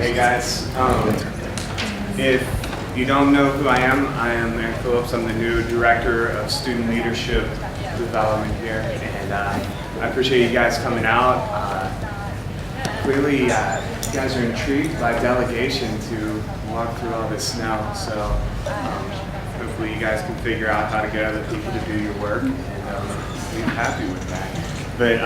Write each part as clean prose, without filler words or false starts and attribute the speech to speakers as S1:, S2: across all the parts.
S1: Hey guys, if you don't know who I am Eric Phillips. I'm the new Director of Student Leadership Development here, and I appreciate you guys coming out. Clearly, you guys are intrigued by Delegation to walk through all this snow, so hopefully you guys can figure out how to get other people to do your work, and be happy with that. But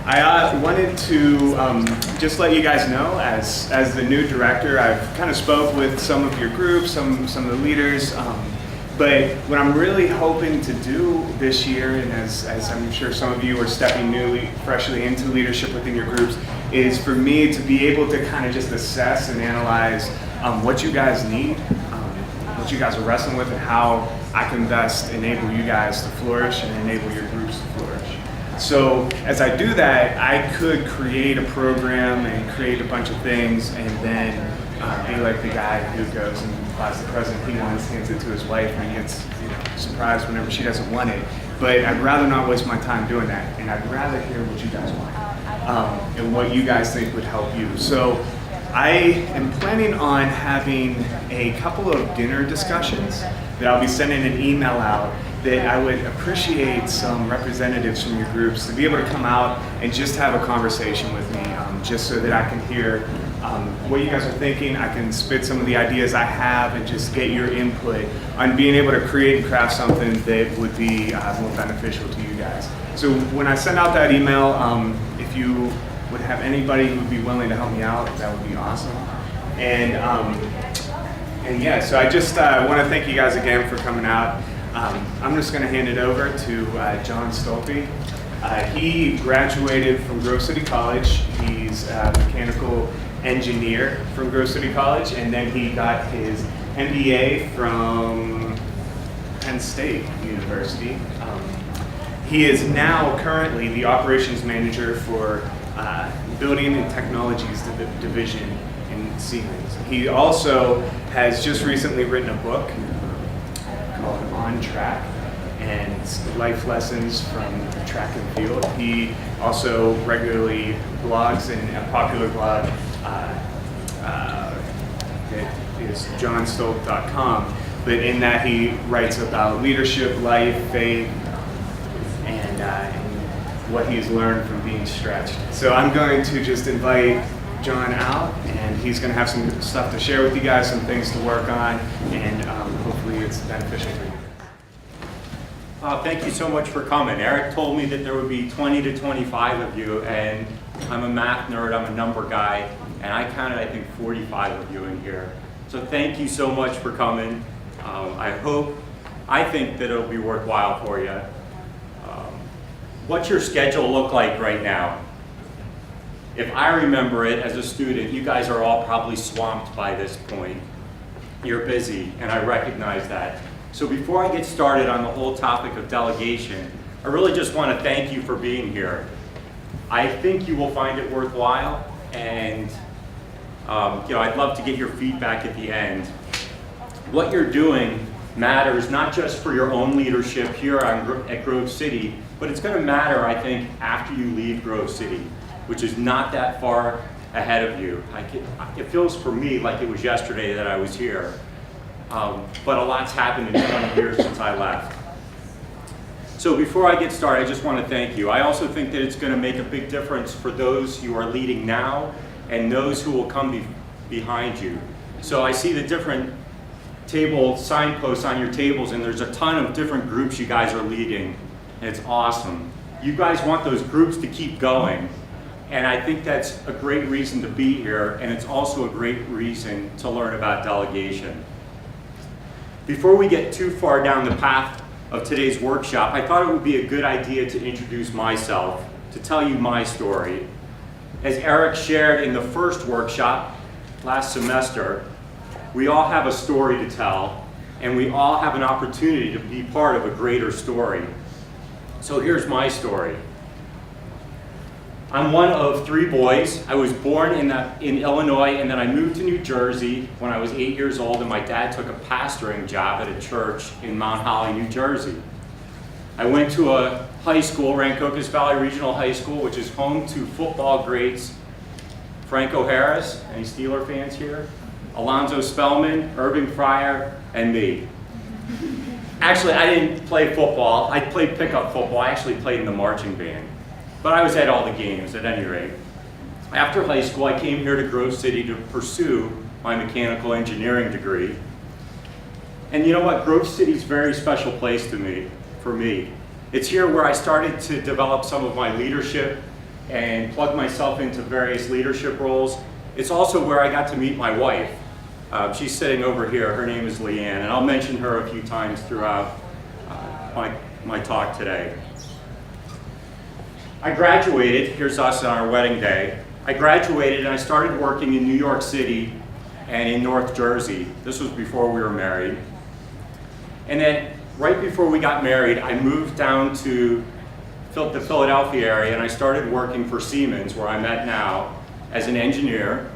S1: I wanted to just let you guys know, as the new director, I've kind of spoke with some of your groups, some of the leaders, but what I'm really hoping to do this year, and as I'm sure some of you are stepping freshly into leadership within your groups, is for me to be able to kind of just assess and analyze what you guys need, what you guys are wrestling with, and how I can best enable you guys to flourish and enable your groups to flourish. So as I do that, I could create a program and create a bunch of things, and then be like the guy who goes and buys the present he wants, hands it to his wife, and gets surprised whenever she doesn't want it. But I'd rather not waste my time doing that, and I'd rather hear what you guys want and what you guys think would help you. So I am planning on having a couple of dinner discussions that I'll be sending an email out, that I would appreciate some representatives from your groups to be able to come out and just have a conversation with me, just so that I can hear what you guys are thinking. I can spit some of the ideas I have and just get your input on being able to create and craft something that would be more beneficial to you guys. So when I send out that email, if you would have anybody who would be willing to help me out, that would be awesome. And yeah, so I just want to thank you guys again for coming out. I'm just going to hand it over to Jon Stolpe. He graduated from Grove City College. He's a mechanical engineer from Grove City College, and then he got his MBA from Penn State University. He is now currently the operations manager for Building and Technologies Division in Siemens. He also has just recently written a book called On Track, and life lessons from track and field. He also regularly blogs in a popular blog that is jonstolpe.com, but in that he writes about leadership, life, faith, and what he's learned from being stretched. So I'm going to just invite Jon out, and he's going to have some stuff to share with you guys, some things to work on, and hopefully it's beneficial for you.
S2: Thank you so much for coming. Eric told me that there would be 20 to 25 of you, and I'm a math nerd, I'm a number guy, and I counted, I think, 45 of you in here. So thank you so much for coming. I think that it'll be worthwhile for you. What's your schedule look like right now? If I remember it as a student, you guys are all probably swamped by this point. You're busy, and I recognize that. So before I get started on the whole topic of delegation, I really just want to thank you for being here. I think you will find it worthwhile, and I'd love to get your feedback at the end. What you're doing matters not just for your own leadership here at Grove City, but it's going to matter, I think, after you leave Grove City, which is not that far ahead of you. It feels for me like it was yesterday that I was here, but a lot's happened in 20 years since I left. So before I get started, I just want to thank you. I also think that it's going to make a big difference for those you are leading now and those who will come behind you. So I see the different table signposts on your tables, and there's a ton of different groups you guys are leading, and it's awesome. You guys want those groups to keep going, and I think that's a great reason to be here, and it's also a great reason to learn about delegation. Before we get too far down the path of today's workshop, I thought it would be a good idea to introduce myself, to tell you my story. As Eric shared in the first workshop last semester, we all have a story to tell, and we all have an opportunity to be part of a greater story. So here's my story. I'm one of 3 boys. I was born in Illinois, and then I moved to New Jersey when I was 8 years old, and my dad took a pastoring job at a church in Mount Holly, New Jersey. I went to a high school, Rancocas Valley Regional High School, which is home to football greats Franco Harris, any Steeler fans here? Alonzo Spellman, Irving Fryer, and me. Actually, I didn't play football. I played pickup football. I actually played in the marching band. But I was at all the games at any rate. After high school, I came here to Grove City to pursue my mechanical engineering degree. And you know what? Grove City's a very special place for me. It's here where I started to develop some of my leadership and plug myself into various leadership roles. It's also where I got to meet my wife. She's sitting over here. Her name is Leanne, and I'll mention her a few times throughout my talk today. I graduated. Here's us on our wedding day. I graduated and I started working in New York City and in North Jersey. This was before we were married. And then right before we got married, I moved down to the Philadelphia area and I started working for Siemens, where I'm at now, as an engineer.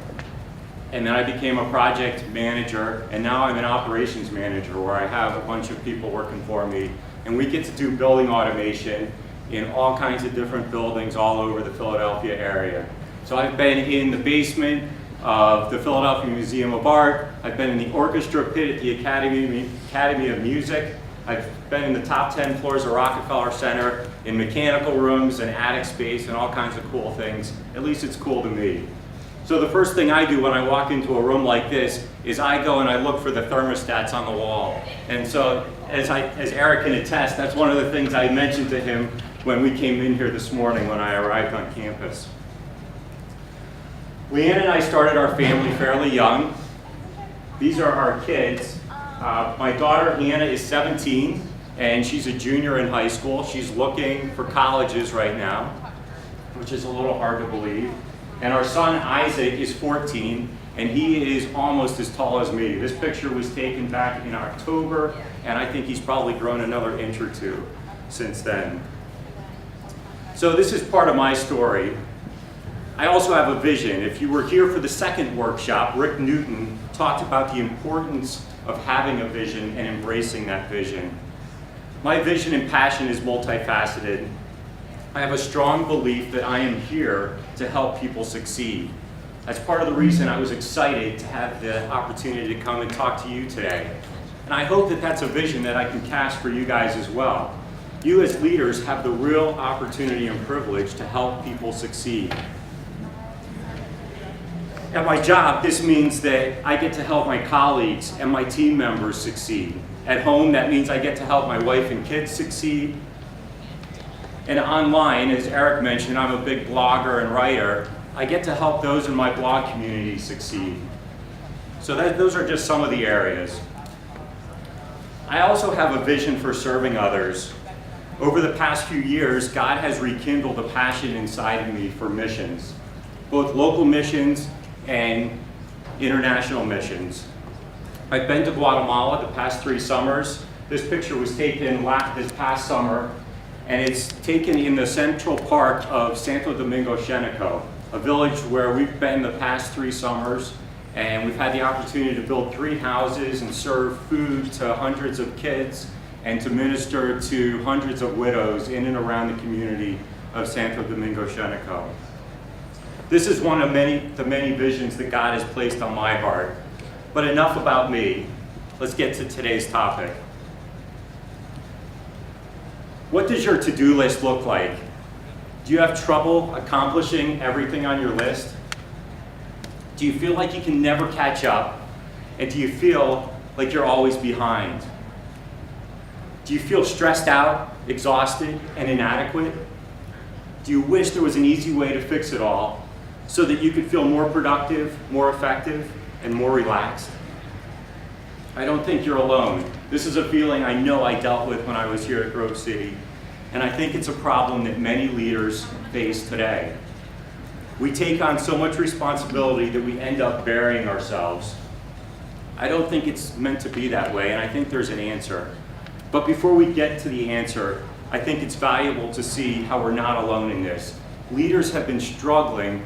S2: And then I became a project manager, and now I'm an operations manager where I have a bunch of people working for me. And we get to do building automation in all kinds of different buildings all over the Philadelphia area. So I've been in the basement of the Philadelphia Museum of Art. I've been in the orchestra pit at the Academy of Music. I've been in the top 10 floors of Rockefeller Center, in mechanical rooms and attic space and all kinds of cool things. At least it's cool to me. So the first thing I do when I walk into a room like this is I go and I look for the thermostats on the wall. And so as Eric can attest, that's one of the things I mentioned to him when we came in here this morning when I arrived on campus. Leanne and I started our family fairly young. These are our kids. My daughter Hannah is 17 and she's a junior in high school. She's looking for colleges right now, which is a little hard to believe. And our son Isaac is 14 and he is almost as tall as me. This picture was taken back in October and I think he's probably grown another inch or two since then. So this is part of my story. I also have a vision. If you were here for the second workshop, Rick Newton talked about the importance of having a vision and embracing that vision. My vision and passion is multifaceted. I have a strong belief that I am here to help people succeed. That's part of the reason I was excited to have the opportunity to come and talk to you today. And I hope that that's a vision that I can cast for you guys as well. You as leaders have the real opportunity and privilege to help people succeed. At my job, this means that I get to help my colleagues and my team members succeed. At home, that means I get to help my wife and kids succeed. And online, as Eric mentioned, I'm a big blogger and writer. I get to help those in my blog community succeed. So those are just some of the areas. I also have a vision for serving others. Over the past few years, God has rekindled a passion inside of me for missions, both local missions and international missions. I've been to Guatemala the past 3 summers. This picture was taken this past summer, and it's taken in the central part of Santo Domingo Xenico, a village where we've been the past 3 summers, and we've had the opportunity to build 3 houses and serve food to hundreds of kids and to minister to hundreds of widows in and around the community of Santo Domingo Xenico. This is one of the many visions that God has placed on my heart. But enough about me. Let's get to today's topic. What does your to-do list look like? Do you have trouble accomplishing everything on your list? Do you feel like you can never catch up? And do you feel like you're always behind? Do you feel stressed out, exhausted, and inadequate? Do you wish there was an easy way to fix it all so that you could feel more productive, more effective, and more relaxed? I don't think you're alone. This is a feeling I know I dealt with when I was here at Grove City, and I think it's a problem that many leaders face today. We take on so much responsibility that we end up burying ourselves. I don't think it's meant to be that way, and I think there's an answer. But before we get to the answer, I think it's valuable to see how we're not alone in this. Leaders have been struggling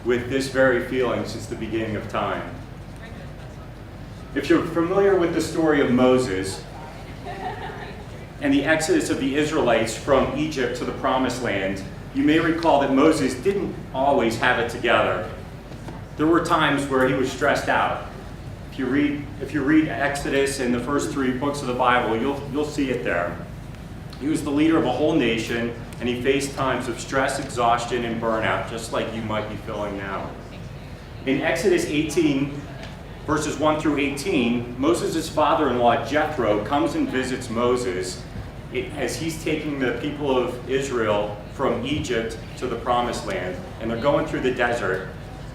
S2: with this very feeling since the beginning of time. If you're familiar with the story of Moses and the exodus of the Israelites from Egypt to the Promised Land, you may recall that Moses didn't always have it together. There were times where he was stressed out. If you read Exodus and the first 3 books of the Bible, you'll see it there. He was the leader of a whole nation, and he faced times of stress, exhaustion, and burnout, just like you might be feeling now. In Exodus 18, verses 1 through 18, Moses' father-in-law, Jethro, comes and visits Moses as he's taking the people of Israel from Egypt to the Promised Land, and they're going through the desert.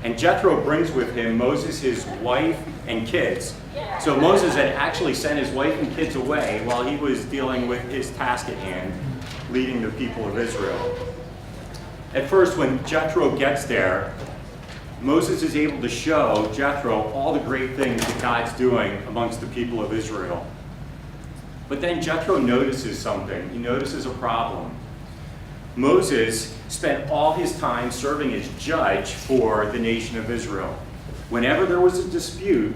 S2: And Jethro brings with him Moses, his wife, and kids. So Moses had actually sent his wife and kids away while he was dealing with his task at hand, leading the people of Israel. At first, when Jethro gets there, Moses is able to show Jethro all the great things that God's doing amongst the people of Israel. But then Jethro notices something. He notices a problem. Moses spent all his time serving as judge for the nation of Israel. Whenever there was a dispute,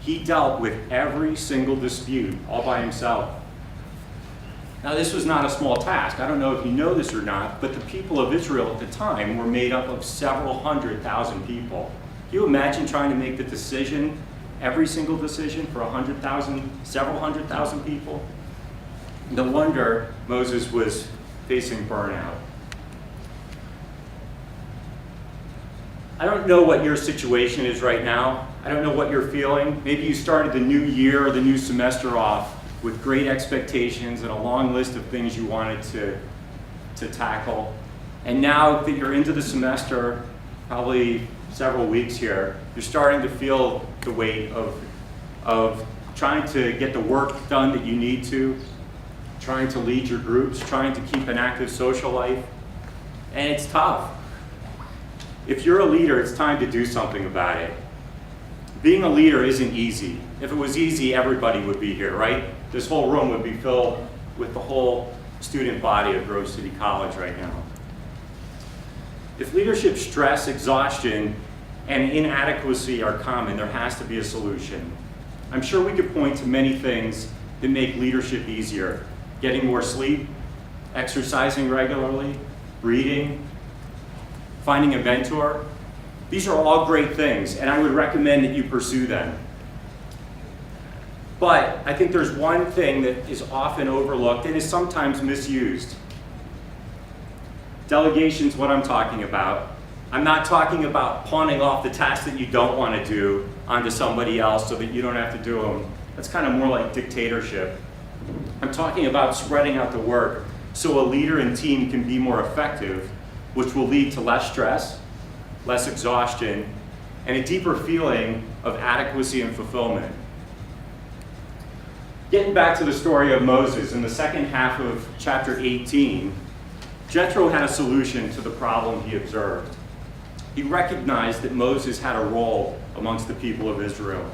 S2: he dealt with every single dispute all by himself. Now, this was not a small task. I don't know if you know this or not, but the people of Israel at the time were made up of several 100,000 people. Can you imagine trying to make the decision, every single decision for several 100,000 people? No wonder Moses was facing burnout. I don't know what your situation is right now. I don't know what you're feeling. Maybe you started the new year or the new semester off with great expectations and a long list of things you wanted to tackle. And now that you're into the semester, probably several weeks here, you're starting to feel the weight of trying to get the work done that you need to, trying to lead your groups, trying to keep an active social life. And it's tough. If you're a leader, it's time to do something about it. Being a leader isn't easy. If it was easy, everybody would be here, right? This whole room would be filled with the whole student body of Grove City College right now. If leadership stress, exhaustion, and inadequacy are common, there has to be a solution. I'm sure we could point to many things that make leadership easier. Getting more sleep, exercising regularly, reading, finding a mentor. These are all great things, and I would recommend that you pursue them. But I think there's one thing that is often overlooked and is sometimes misused. Delegation is what I'm talking about. I'm not talking about pawning off the tasks that you don't want to do onto somebody else so that you don't have to do them. That's kind of more like dictatorship. I'm talking about spreading out the work so a leader and team can be more effective, which will lead to less stress, less exhaustion, and a deeper feeling of adequacy and fulfillment. Getting back to the story of Moses, in the second half of chapter 18, Jethro had a solution to the problem he observed. He recognized that Moses had a role amongst the people of Israel,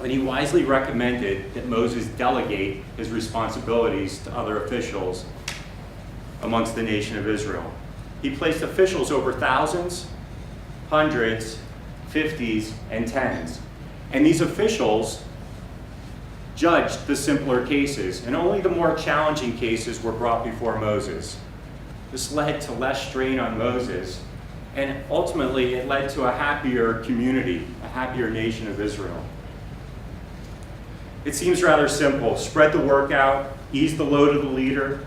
S2: and he wisely recommended that Moses delegate his responsibilities to other officials amongst the nation of Israel. He placed officials over thousands, hundreds, 50s, and 10s. And these officials judged the simpler cases, and only the more challenging cases were brought before Moses. This led to less strain on Moses, and ultimately it led to a happier community, a happier nation of Israel. It seems rather simple. Spread the work out, ease the load of the leader,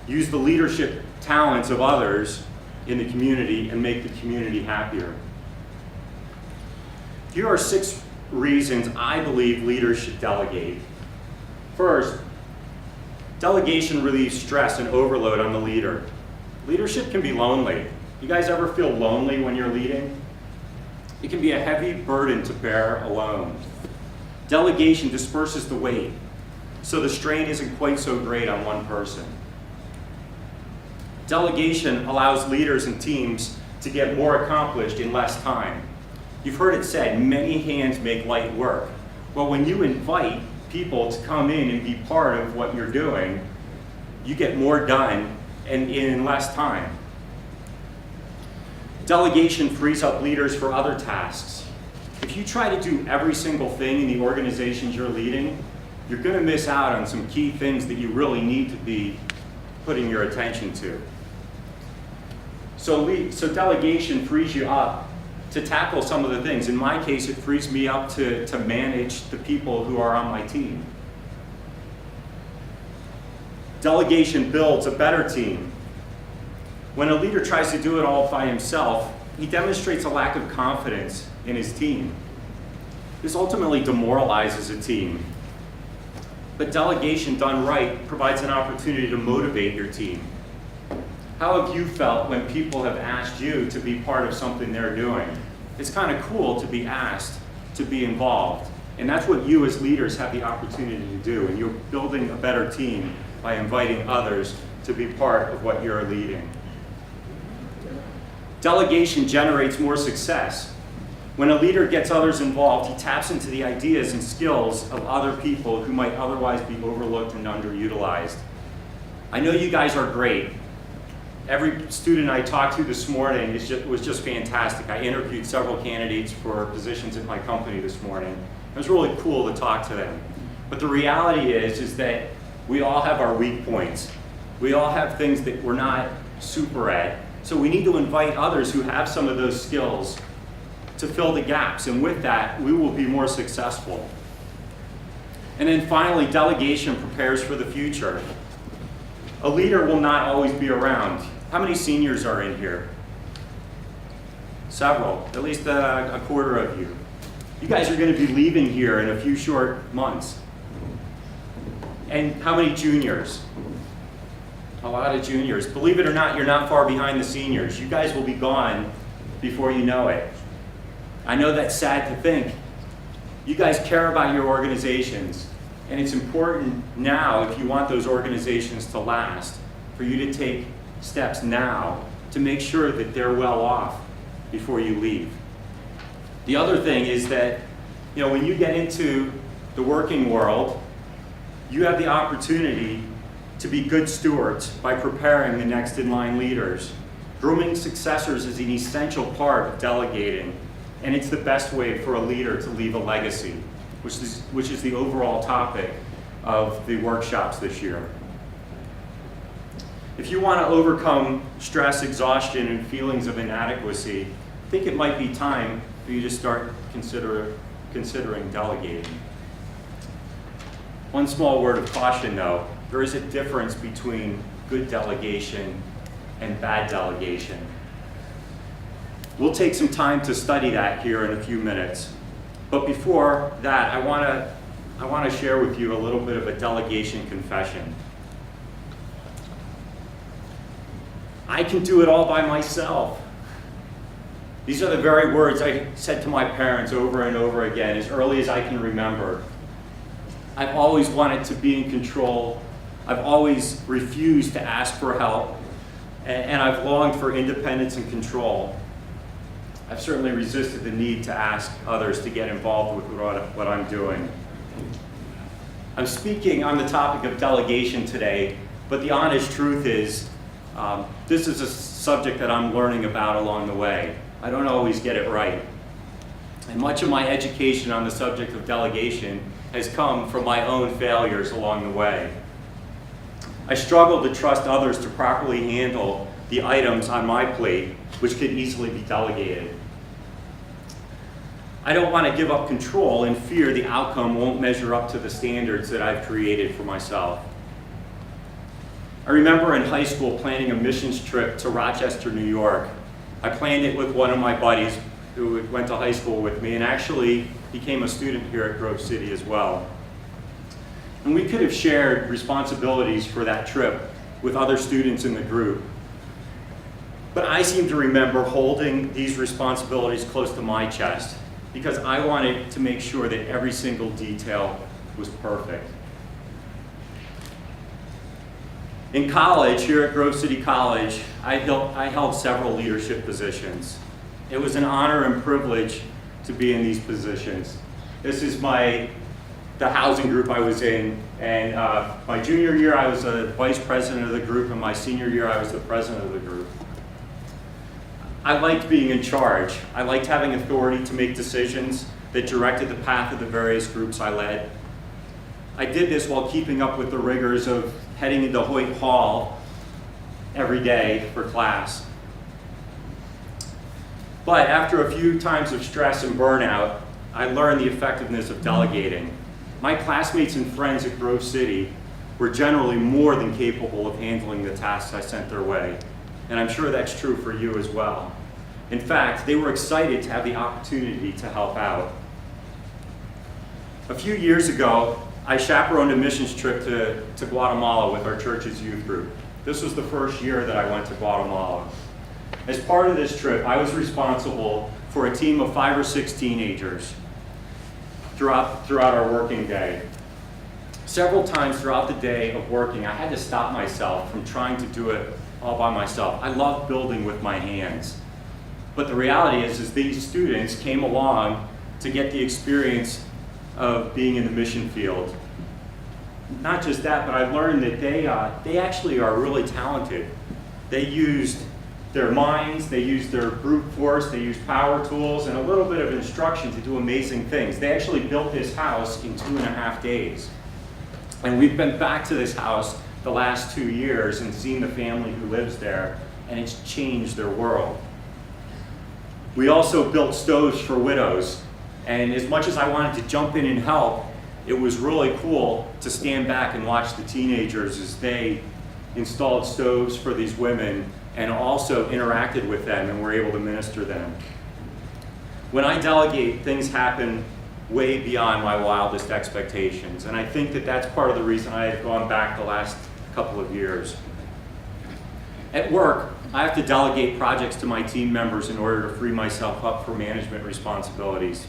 S2: use the leadership talents of others in the community, and make the community happier. Here are 6 reasons I believe leaders should delegate. First, delegation relieves stress and overload on the leader. Leadership can be lonely. You guys ever feel lonely when you're leading? It can be a heavy burden to bear alone. Delegation disperses the weight, so the strain isn't quite so great on one person. Delegation allows leaders and teams to get more accomplished in less time. You've heard it said, many hands make light work. Well, when you invite people to come in and be part of what you're doing, you get more done and in less time. Delegation frees up leaders for other tasks. If you try to do every single thing in the organizations you're leading, you're going to miss out on some key things that you really need to be putting your attention to. So delegation frees you up to tackle some of the things. In my case, it frees me up to manage the people who are on my team. Delegation builds a better team. When a leader tries to do it all by himself, he demonstrates a lack of confidence in his team. This ultimately demoralizes a team. But delegation done right provides an opportunity to motivate your team. How have you felt when people have asked you to be part of something they're doing? It's kind of cool to be asked to be involved. And that's what you as leaders have the opportunity to do. And you're building a better team by inviting others to be part of what you're leading. Delegation generates more success. When a leader gets others involved, he taps into the ideas and skills of other people who might otherwise be overlooked and underutilized. I know you guys are great. Every student I talked to this morning was just fantastic. I interviewed several candidates for positions at my company this morning. It was really cool to talk to them. But the reality is that we all have our weak points. We all have things that we're not super at. So we need to invite others who have some of those skills to fill the gaps. And with that, we will be more successful. And then finally, delegation prepares for the future. A leader will not always be around. How many seniors are in here? Several, at least a quarter of you. You guys are going to be leaving here in a few short months. And how many juniors? A lot of juniors. Believe it or not, you're not far behind the seniors. You guys will be gone before you know it. I know that's sad to think. You guys care about your organizations, and it's important now, if you want those organizations to last, for you to take steps now to make sure that they're well off before you leave. The other thing is that, when you get into the working world, you have the opportunity to be good stewards by preparing the next in line leaders. Grooming successors is an essential part of delegating, and it's the best way for a leader to leave a legacy, which is the overall topic of the workshops this year. If you want to overcome stress, exhaustion, and feelings of inadequacy, I think it might be time for you to start considering delegating. One small word of caution though, there is a difference between good delegation and bad delegation. We'll take some time to study that here in a few minutes. But before that, I want to share with you a little bit of a delegation confession. I can do it all by myself. These are the very words I said to my parents over and over again as early as I can remember. I've always wanted to be in control. I've always refused to ask for help. And I've longed for independence and control. I've certainly resisted the need to ask others to get involved with what I'm doing. I'm speaking on the topic of delegation today, but the honest truth is, this is a subject that I'm learning about along the way. I don't always get it right. And much of my education on the subject of delegation has come from my own failures along the way. I struggle to trust others to properly handle the items on my plate, which could easily be delegated. I don't want to give up control and fear the outcome won't measure up to the standards that I've created for myself. I remember in high school planning a missions trip to Rochester, New York. I planned it with one of my buddies who went to high school with me and actually became a student here at Grove City as well. And we could have shared responsibilities for that trip with other students in the group. But I seem to remember holding these responsibilities close to my chest because I wanted to make sure that every single detail was perfect. In college, here at Grove City College, I held several leadership positions. It was an honor and privilege to be in these positions. This is the housing group I was in, and my junior year I was a vice president of the group, and my senior year I was the president of the group. I liked being in charge. I liked having authority to make decisions that directed the path of the various groups I led. I did this while keeping up with the rigors of heading into Hoyt Hall every day for class. But after a few times of stress and burnout, I learned the effectiveness of delegating. My classmates and friends at Grove City were generally more than capable of handling the tasks I sent their way. And I'm sure that's true for you as well. In fact, they were excited to have the opportunity to help out. A few years ago, I chaperoned a missions trip to Guatemala with our church's youth group. This was the first year that I went to Guatemala. As part of this trip, I was responsible for a team of 5 or 6 teenagers throughout our working day. Several times throughout the day of working, I had to stop myself from trying to do it all by myself. I love building with my hands. But the reality is these students came along to get the experience of being in the mission field. Not just that, but I learned that they actually are really talented. They used their minds, they used their brute force, they used power tools, and a little bit of instruction to do amazing things. They actually built this house in 2.5 days. And we've been back to this house the last 2 years and seen the family who lives there, and it's changed their world. We also built stoves for widows, and as much as I wanted to jump in and help, it was really cool to stand back and watch the teenagers as they installed stoves for these women and also interacted with them and were able to minister to them. When I delegate, things happen way beyond my wildest expectations, and I think that that's part of the reason I have gone back the last couple of years. At work, I have to delegate projects to my team members in order to free myself up for management responsibilities.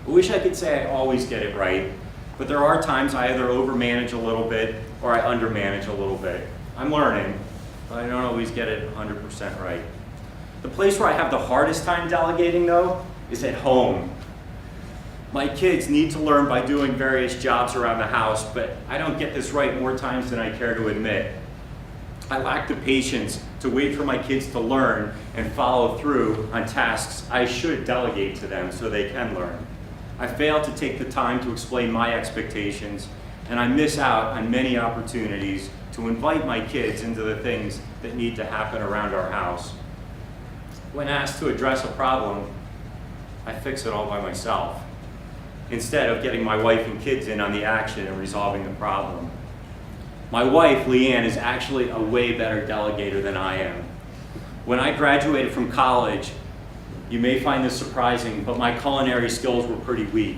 S2: I wish I could say I always get it right, but there are times I either overmanage a little bit or I undermanage a little bit. I'm learning, but I don't always get it 100% right. The place where I have the hardest time delegating, though, is at home. My kids need to learn by doing various jobs around the house, but I don't get this right more times than I care to admit. I lack the patience to wait for my kids to learn and follow through on tasks I should delegate to them so they can learn. I fail to take the time to explain my expectations, and I miss out on many opportunities to invite my kids into the things that need to happen around our house. When asked to address a problem, I fix it all by myself, instead of getting my wife and kids in on the action and resolving the problem. My wife, Leanne, is actually a way better delegator than I am. When I graduated from college, you may find this surprising, but my culinary skills were pretty weak.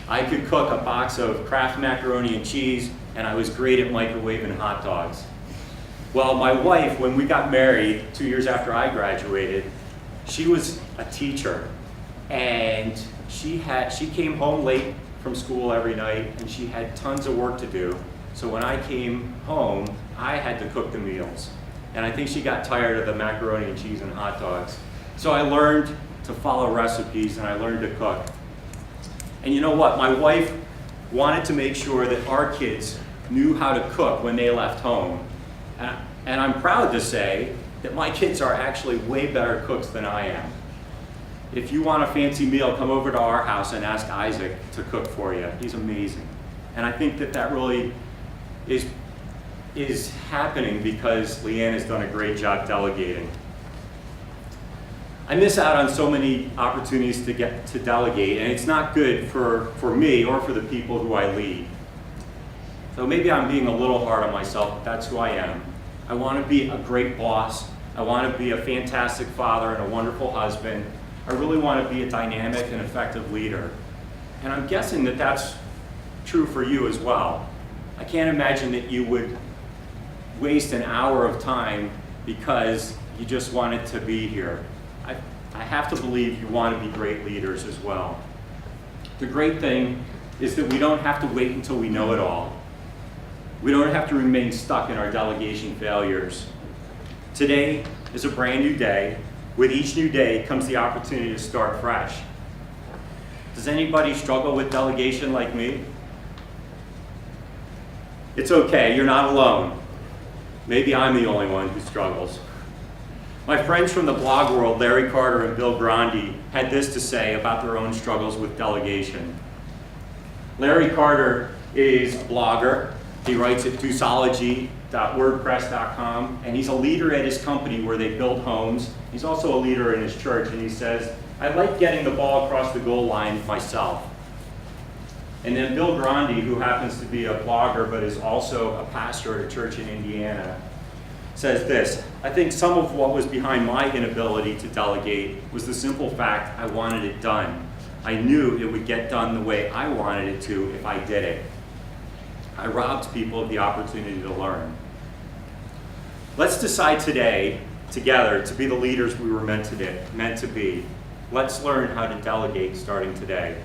S2: I could cook a box of Kraft macaroni and cheese, and I was great at microwaving hot dogs. Well, my wife, when we got married 2 years after I graduated, she was a teacher, and she came home late from school every night, and she had tons of work to do. So when I came home, I had to cook the meals. And I think she got tired of the macaroni and cheese and hot dogs. So I learned to follow recipes and I learned to cook. And you know what? My wife wanted to make sure that our kids knew how to cook when they left home. And I'm proud to say that my kids are actually way better cooks than I am. If you want a fancy meal, come over to our house and ask Isaac to cook for you. He's amazing. And I think that that really is happening because Leanne has done a great job delegating. I miss out on so many opportunities to get to delegate, and it's not good for me or for the people who I lead. So maybe I'm being a little hard on myself, but that's who I am. I want to be a great boss. I want to be a fantastic father and a wonderful husband. I really want to be a dynamic and effective leader. And I'm guessing that that's true for you as well. I can't imagine that you would waste an hour of time because you just wanted to be here. I have to believe you want to be great leaders as well. The great thing is that we don't have to wait until we know it all. We don't have to remain stuck in our delegation failures. Today is a brand new day. With each new day comes the opportunity to start fresh. Does anybody struggle with delegation like me? It's okay, you're not alone. Maybe I'm the only one who struggles. My friends from the blog world, Larry Carter and Bill Grandi, had this to say about their own struggles with delegation. Larry Carter is a blogger. He writes at Dusology.wordpress.com, and he's a leader at his company where they build homes. He's also a leader in his church, and he says, I like getting the ball across the goal line myself. And then Bill Grandi, who happens to be a blogger but is also a pastor at a church in Indiana, says this: I think some of what was behind my inability to delegate was the simple fact I wanted it done. I knew it would get done the way I wanted it to if I did it. I robbed people of the opportunity to learn. Let's decide today, together, to be the leaders we were meant to be. Let's learn how to delegate starting today.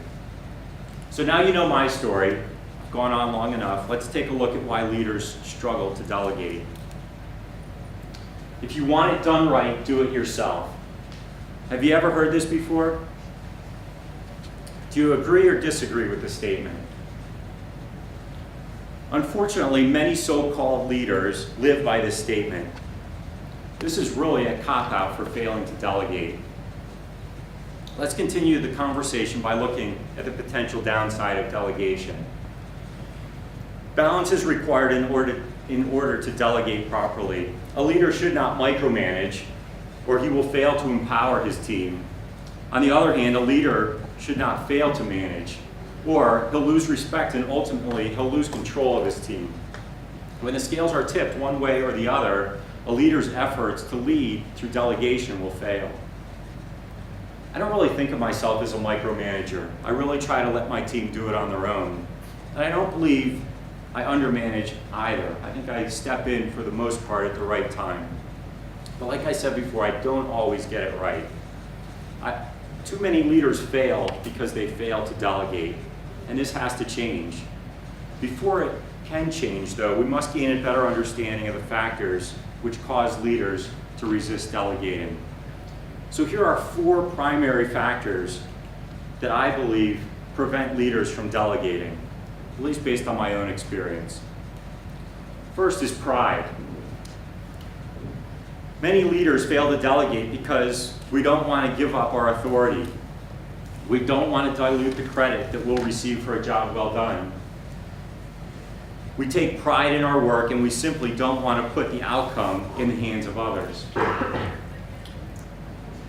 S2: So now you know my story. I've gone on long enough. Let's take a look at why leaders struggle to delegate. If you want it done right, do it yourself. Have you ever heard this before? Do you agree or disagree with the statement? Unfortunately, many so-called leaders live by this statement. This is really a cop-out for failing to delegate. Let's continue the conversation by looking at the potential downside of delegation. Balance is required in order to delegate properly. A leader should not micromanage, or he will fail to empower his team. On the other hand, a leader should not fail to manage, or he'll lose respect and ultimately he'll lose control of his team. When the scales are tipped one way or the other, a leader's efforts to lead through delegation will fail. I don't really think of myself as a micromanager. I really try to let my team do it on their own. And I don't believe I undermanage either. I think I step in for the most part at the right time. But like I said before, I don't always get it right. Too many leaders fail because they fail to delegate, and this has to change. Before it can change, though, we must gain a better understanding of the factors which cause leaders to resist delegating. So here are 4 primary factors that I believe prevent leaders from delegating, at least based on my own experience. First is pride. Many leaders fail to delegate because we don't want to give up our authority. We don't want to dilute the credit that we'll receive for a job well done. We take pride in our work and we simply don't want to put the outcome in the hands of others.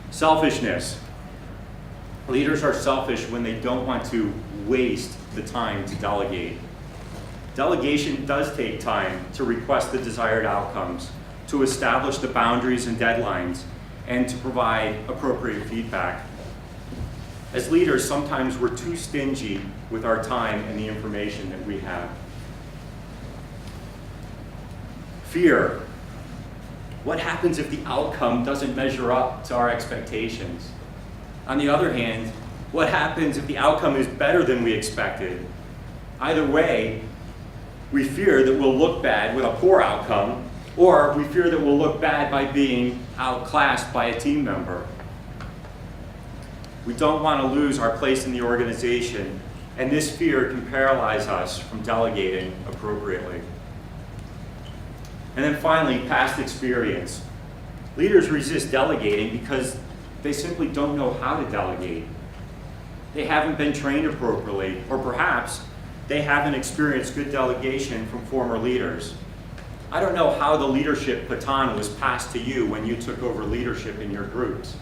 S2: Selfishness. Leaders are selfish when they don't want to waste the time to delegate. Delegation does take time to request the desired outcomes, to establish the boundaries and deadlines, and to provide appropriate feedback. As leaders, sometimes we're too stingy with our time and the information that we have. Fear. What happens if the outcome doesn't measure up to our expectations? On the other hand, what happens if the outcome is better than we expected? Either way, we fear that we'll look bad with a poor outcome, or we fear that we'll look bad by being outclassed by a team member. We don't want to lose our place in the organization, and this fear can paralyze us from delegating appropriately. And then finally, past experience. Leaders resist delegating because they simply don't know how to delegate. They haven't been trained appropriately, or perhaps they haven't experienced good delegation from former leaders. I don't know how the leadership baton was passed to you when you took over leadership in your groups.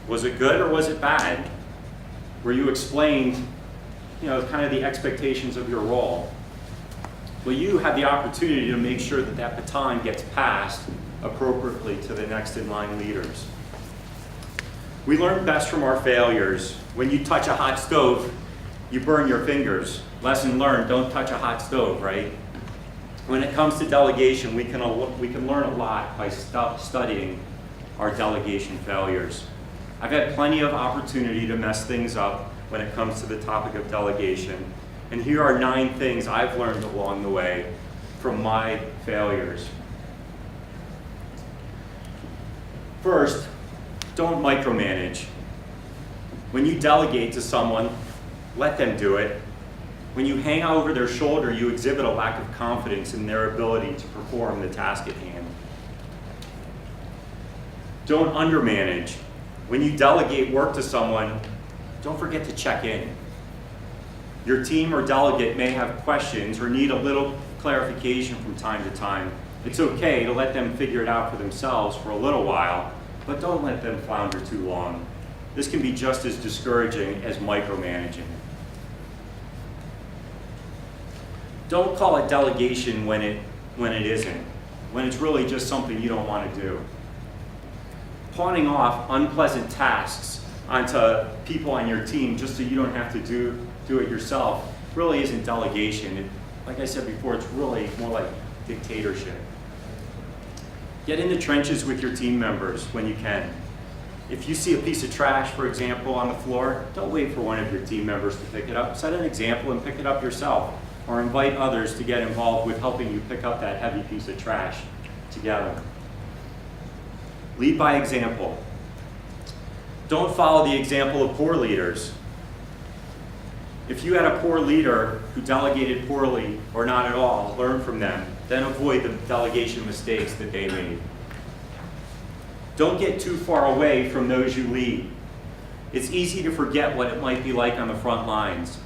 S2: Was it good or was it bad? Were you explained, kind of the expectations of your role? Well, you have the opportunity to make sure that that baton gets passed appropriately to the next in line leaders. We learn best from our failures. When you touch a hot stove, you burn your fingers. Lesson learned, don't touch a hot stove, right? When it comes to delegation, we can learn a lot by studying our delegation failures. I've had plenty of opportunity to mess things up when it comes to the topic of delegation. And here are 9 things I've learned along the way from my failures. First, don't micromanage. When you delegate to someone, let them do it. When you hang over their shoulder, you exhibit a lack of confidence in their ability to perform the task at hand. Don't undermanage. When you delegate work to someone, don't forget to check in. Your team or delegate may have questions or need a little clarification from time to time. It's okay to let them figure it out for themselves for a little while, but don't let them flounder too long. This can be just as discouraging as micromanaging. Don't call it delegation when it isn't, when it's really just something you don't want to do. Pawning off unpleasant tasks onto people on your team just so you don't have to do it yourself really isn't delegation. Like I said before, it's really more like dictatorship. Get in the trenches with your team members when you can. If you see a piece of trash, for example, on the floor, don't wait for one of your team members to pick it up. Set an example and pick it up yourself, or invite others to get involved with helping you pick up that heavy piece of trash together. Lead by example. Don't follow the example of poor leaders. If you had a poor leader who delegated poorly or not at all, learn from them, then avoid the delegation mistakes that they made. Don't get too far away from those you lead. It's easy to forget what it might be like on the front lines.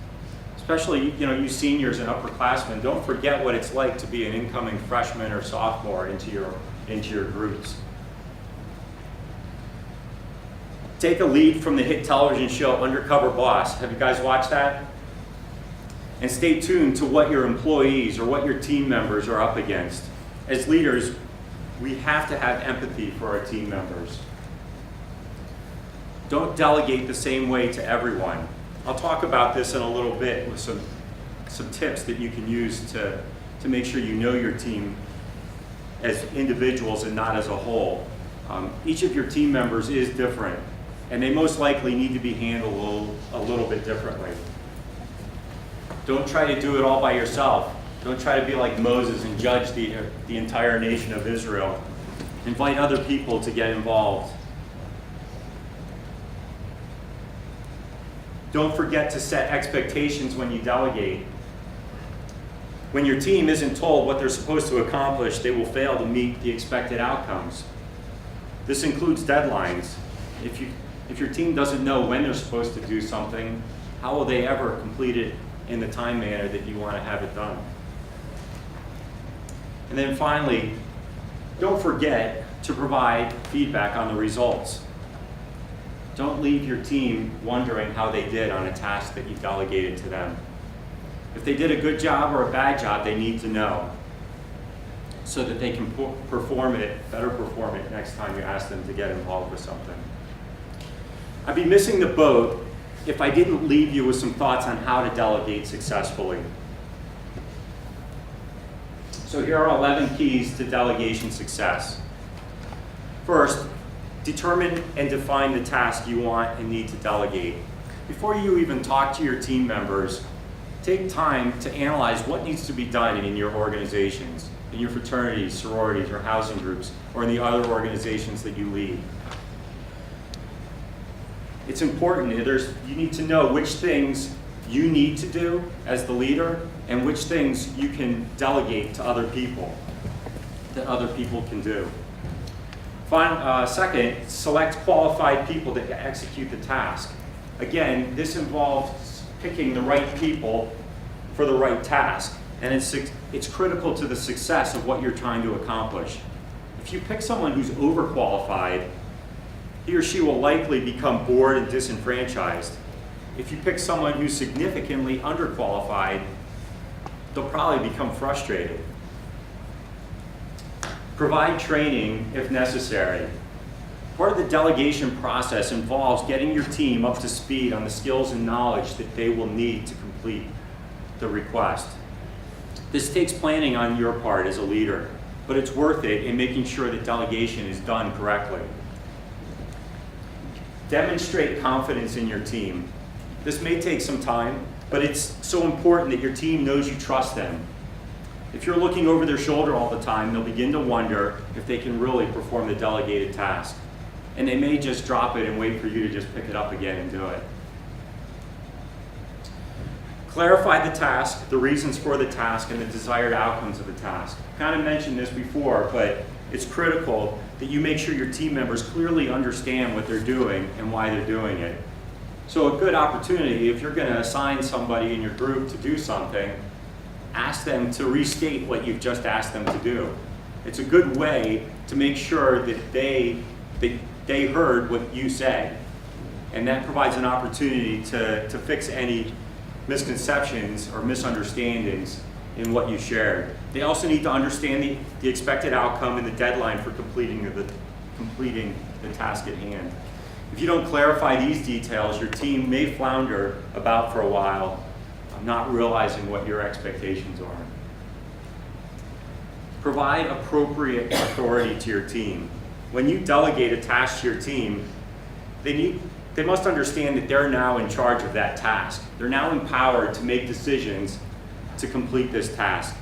S2: Especially, you seniors and upperclassmen, don't forget what it's like to be an incoming freshman or sophomore into your groups. Take a lead from the hit television show Undercover Boss. Have you guys watched that? And stay tuned to what your employees or what your team members are up against. As leaders, we have to have empathy for our team members. Don't delegate the same way to everyone. I'll talk about this in a little bit with some tips that you can use to make sure you know your team as individuals and not as a whole. Each of your team members is different, and they most likely need to be handled a little bit differently. Don't try to do it all by yourself. Don't try to be like Moses and judge the entire nation of Israel. Invite other people to get involved. Don't forget to set expectations when you delegate. When your team isn't told what they're supposed to accomplish, they will fail to meet the expected outcomes. This includes deadlines. If your team doesn't know when they're supposed to do something, how will they ever complete it in the time manner that you want to have it done? And then finally, don't forget to provide feedback on the results. Don't leave your team wondering how they did on a task that you delegated to them. If they did a good job or a bad job, they need to know so that they can better perform it next time you ask them to get involved with something. I'd be missing the boat if I didn't leave you with some thoughts on how to delegate successfully. So here are 11 keys to delegation success. First, determine and define the task you want and need to delegate. Before you even talk to your team members, take time to analyze what needs to be done in your organizations, in your fraternities, sororities, or housing groups, or in the other organizations that you lead. It's important. You need to know which things you need to do as the leader and which things you can delegate to other people that other people can do. Second, select qualified people to execute the task. Again, this involves picking the right people for the right task, and it's critical to the success of what you're trying to accomplish. If you pick someone who's overqualified, he or she will likely become bored and disenfranchised. If you pick someone who's significantly underqualified, they'll probably become frustrated. Provide training if necessary. Part of the delegation process involves getting your team up to speed on the skills and knowledge that they will need to complete the request. This takes planning on your part as a leader, but it's worth it in making sure that delegation is done correctly. Demonstrate confidence in your team. This may take some time, but it's so important that your team knows you trust them. If you're looking over their shoulder all the time, they'll begin to wonder if they can really perform the delegated task. And they may just drop it and wait for you to just pick it up again and do it. Clarify the task, the reasons for the task, and the desired outcomes of the task. I kind of mentioned this before, but it's critical that you make sure your team members clearly understand what they're doing and why they're doing it. So a good opportunity, if you're going to assign somebody in your group to do something, ask them to restate what you've just asked them to do. It's a good way to make sure that they heard what you said. And that provides an opportunity to fix any misconceptions or misunderstandings in what you shared. They also need to understand the expected outcome and the deadline for completing the task at hand. If you don't clarify these details, your team may flounder about for a while, not realizing what your expectations are. Provide appropriate authority to your team. When you delegate a task to your team, they must understand that they're now in charge of that task. They're now empowered to make decisions to complete this task.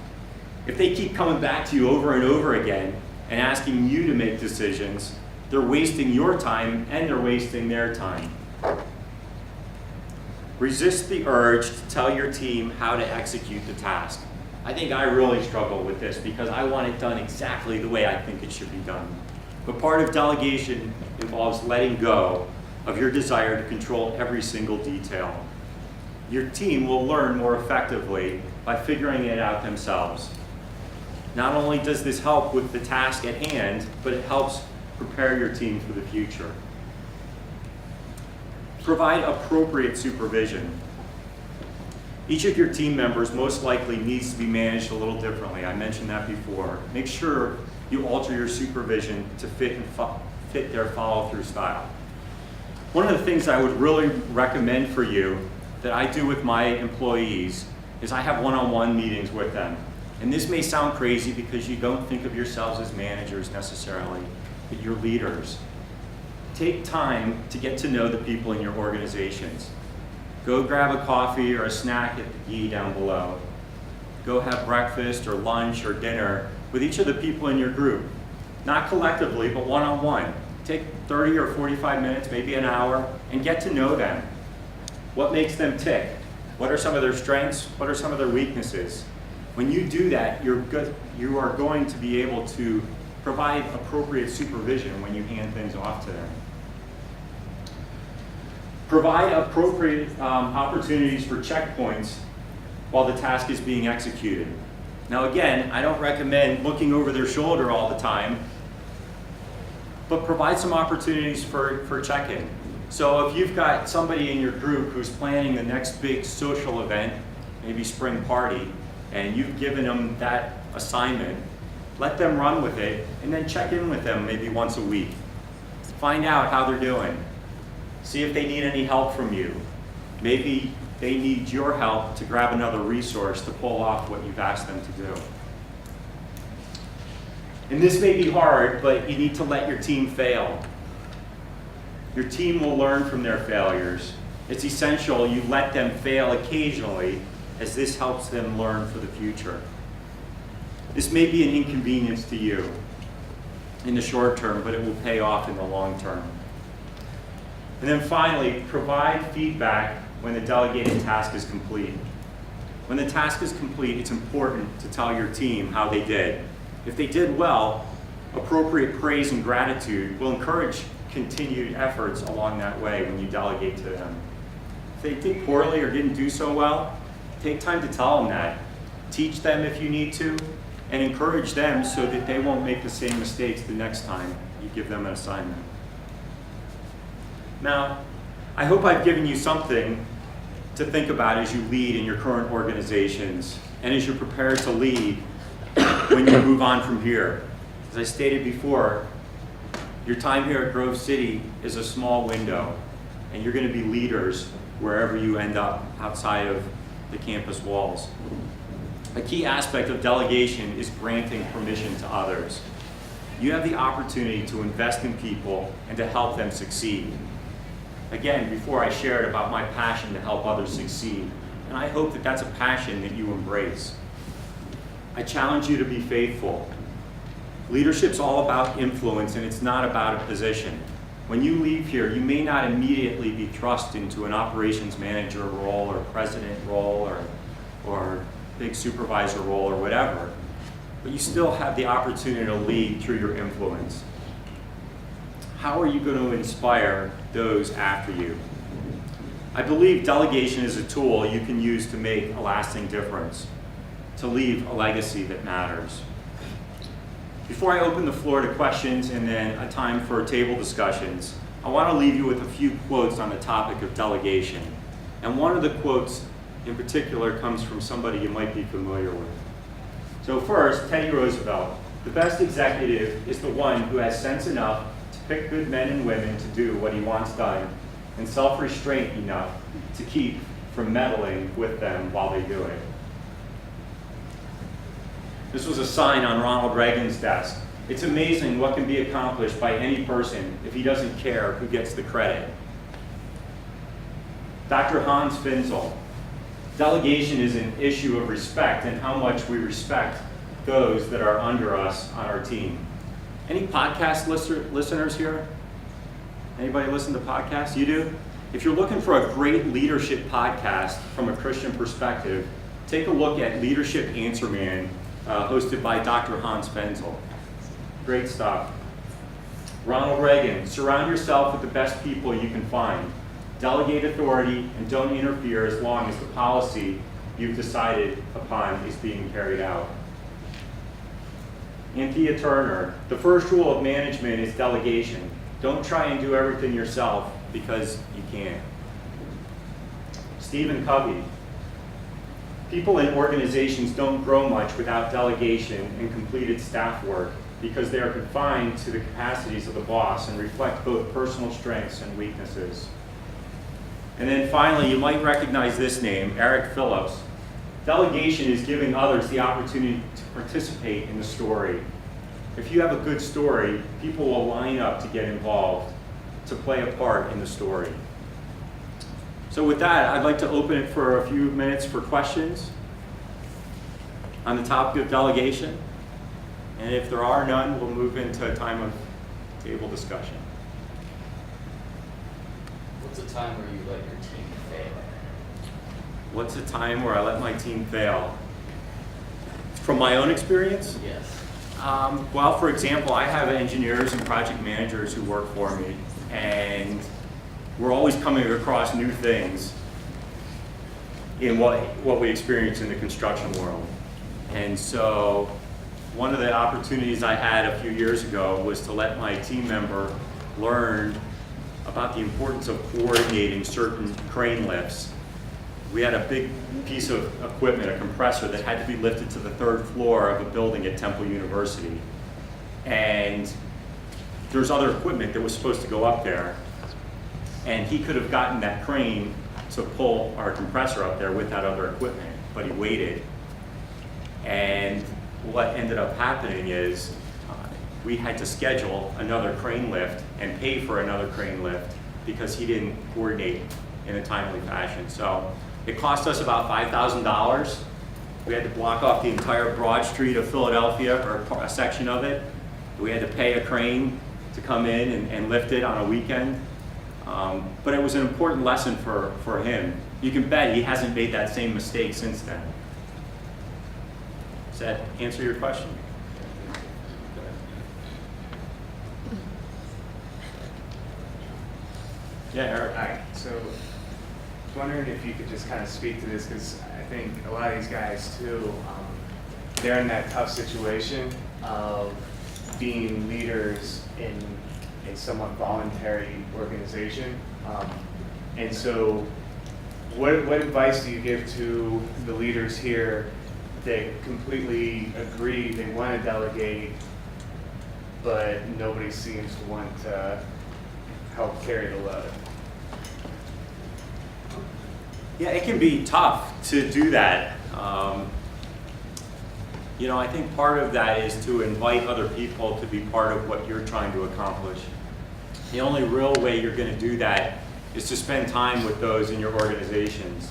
S2: If they keep coming back to you over and over again and asking you to make decisions, they're wasting your time and they're wasting their time. Resist the urge to tell your team how to execute the task. I think I really struggle with this because I want it done exactly the way I think it should be done. But part of delegation involves letting go of your desire to control every single detail. Your team will learn more effectively by figuring it out themselves. Not only does this help with the task at hand, but it helps prepare your team for the future. Provide appropriate supervision. Each of your team members most likely needs to be managed a little differently. I mentioned that before. Make sure you alter your supervision to fit their follow-through style. One of the things I would really recommend for you that I do with my employees is I have one-on-one meetings with them. And this may sound crazy because you don't think of yourselves as managers necessarily, but you're leaders. Take time to get to know the people in your organizations. Go grab a coffee or a snack at the E down below. Go have breakfast or lunch or dinner with each of the people in your group. Not collectively, but one-on-one. Take 30 or 45 minutes, maybe an hour, and get to know them. What makes them tick? What are some of their strengths? What are some of their weaknesses? When you do that, you are going to be able to provide appropriate supervision when you hand things off to them. Provide appropriate opportunities for checkpoints while the task is being executed. Now again, I don't recommend looking over their shoulder all the time, but provide some opportunities for check-in. So if you've got somebody in your group who's planning the next big social event, maybe spring party, and you've given them that assignment, let them run with it and then check in with them maybe once a week. Find out how they're doing. See if they need any help from you. Maybe they need your help to grab another resource to pull off what you've asked them to do. And this may be hard, but you need to let your team fail. Your team will learn from their failures. It's essential you let them fail occasionally, as this helps them learn for the future. This may be an inconvenience to you in the short term, but it will pay off in the long term. And then finally, provide feedback when the delegated task is complete. When the task is complete, it's important to tell your team how they did. If they did well, appropriate praise and gratitude will encourage continued efforts along that way when you delegate to them. If they did poorly or didn't do so well, take time to tell them that. Teach them if you need to, and encourage them so that they won't make the same mistakes the next time you give them an assignment. Now, I hope I've given you something to think about as you lead in your current organizations and as you're prepared to lead when you move on from here. As I stated before, your time here at Grove City is a small window, and you're going to be leaders wherever you end up outside of the campus walls. A key aspect of delegation is granting permission to others. You have the opportunity to invest in people and to help them succeed. Again, before I shared about my passion to help others succeed, and I hope that that's a passion that you embrace. I challenge you to be faithful. Leadership's all about influence, and it's not about a position. When you leave here, you may not immediately be thrust into an operations manager role or president role or big supervisor role or whatever, but you still have the opportunity to lead through your influence. How are you going to inspire those after you? I believe delegation is a tool you can use to make a lasting difference, to leave a legacy that matters. Before I open the floor to questions and then a time for table discussions, I want to leave you with a few quotes on the topic of delegation. And one of the quotes in particular comes from somebody you might be familiar with. So first, Teddy Roosevelt. The best executive is the one who has sense enough to pick good men and women to do what he wants done, and self-restraint enough to keep from meddling with them while they do it. This was a sign on Ronald Reagan's desk. It's amazing what can be accomplished by any person if he doesn't care who gets the credit. Dr. Hans Finzel. Delegation is an issue of respect and how much we respect those that are under us on our team. Any podcast listeners here? Anybody listen to podcasts? You do? If you're looking for a great leadership podcast from a Christian perspective, take a look at Leadership Answer Man, hosted by Dr. Hans Finzel. Great stuff. Ronald Reagan, surround yourself with the best people you can find. Delegate authority and don't interfere as long as the policy you've decided upon is being carried out. Anthea Turner, the first rule of management is delegation. Don't try and do everything yourself because you can't. Stephen Covey, people in organizations don't grow much without delegation and completed staff work because they are confined to the capacities of the boss and reflect both personal strengths and weaknesses. And then finally, you might recognize this name, Eric Phillips. Delegation is giving others the opportunity to participate in the story. If you have a good story, people will line up to get involved, to play a part in the story. So with that, I'd like to open it for a few minutes for questions on the topic of delegation. And if there are none, we'll move into a time of table discussion.
S3: What's a time where you let your team fail?
S2: What's a time where I let my team fail? From my own experience?
S3: Yes.
S2: Well, for example, I have engineers and project managers who work for me, and we're always coming across new things in what we experience in the construction world. And so one of the opportunities I had a few years ago was to let my team member learn about the importance of coordinating certain crane lifts. We had a big piece of equipment, a compressor, that had to be lifted to the third floor of a building at Temple University. And there's other equipment that was supposed to go up there. And he could have gotten that crane to pull our compressor up there with that other equipment, but he waited. And what ended up happening is we had to schedule another crane lift and pay for another crane lift because he didn't coordinate in a timely fashion. So it cost us about $5,000. We had to block off the entire Broad Street of Philadelphia, or a section of it. We had to pay a crane to come in and lift it on a weekend. But it was an important lesson for him. You can bet he hasn't made that same mistake since then. Does that answer your question? Yeah, Eric.
S1: Hi. So, I was wondering if you could just kind of speak to this, because I think a lot of these guys too, they're in that tough situation of being leaders in a somewhat voluntary organization. And so, what advice do you give to the leaders here that completely agree they want to delegate, but nobody seems to want to help carry the load?
S2: Yeah, it can be tough to do that. I think part of that is to invite other people to be part of what you're trying to accomplish. The only real way you're going to do that is to spend time with those in your organizations.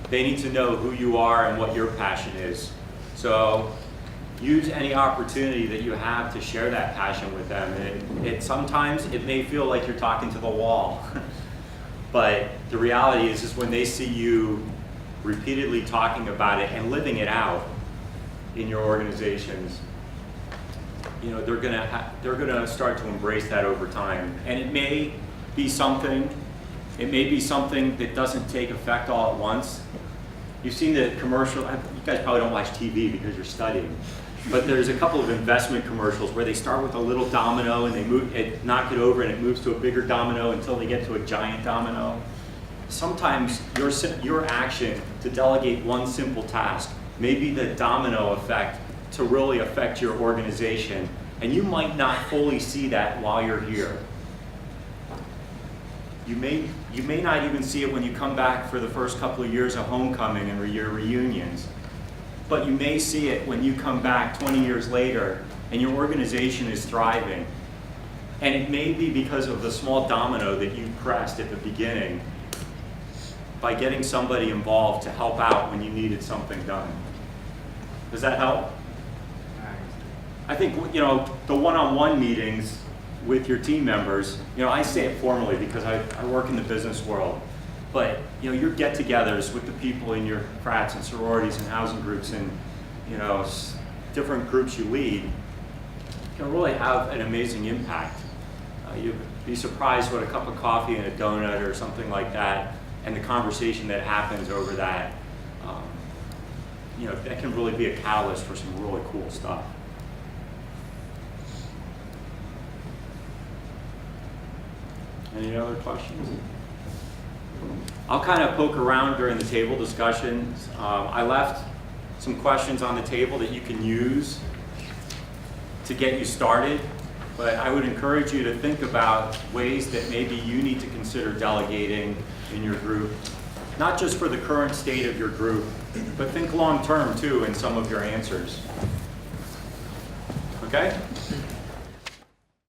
S2: They need to know who you are and what your passion is. So use any opportunity that you have to share that passion with them. And sometimes it may feel like you're talking to the wall. But the reality is when they see you repeatedly talking about it and living it out in your organizations, they're gonna start to embrace that over time. And it may be something that doesn't take effect all at once. You've seen the commercial. You guys probably don't watch TV because you're studying. but there's a couple of investment commercials where they start with a little domino and they knock it over and it moves to a bigger domino until they get to a giant domino. Sometimes your action to delegate one simple task may be the domino effect to really affect your organization, and you might not fully see that while you're here. You may not even see it when you come back for the first couple of years of homecoming and your reunions, but you may see it when you come back 20 years later and your organization is thriving. And it may be because of the small domino that you pressed at the beginning by getting somebody involved to help out when you needed something done. Does that help? I think, the one-on-one meetings with your team members, I say it formally because I work in the business world, but your get-togethers with the people in your frats and sororities and housing groups and different groups you lead can really have an amazing impact. You'd be surprised what a cup of coffee and a donut or something like that, and the conversation that happens over that, that can really be a catalyst for some really cool stuff. Any other questions? I'll kind of poke around during the table discussions. I left some questions on the table that you can use to get you started, but I would encourage you to think about ways that maybe you need to consider delegating in your group, not just for the current state of your group, but think long term too in some of your answers. Okay?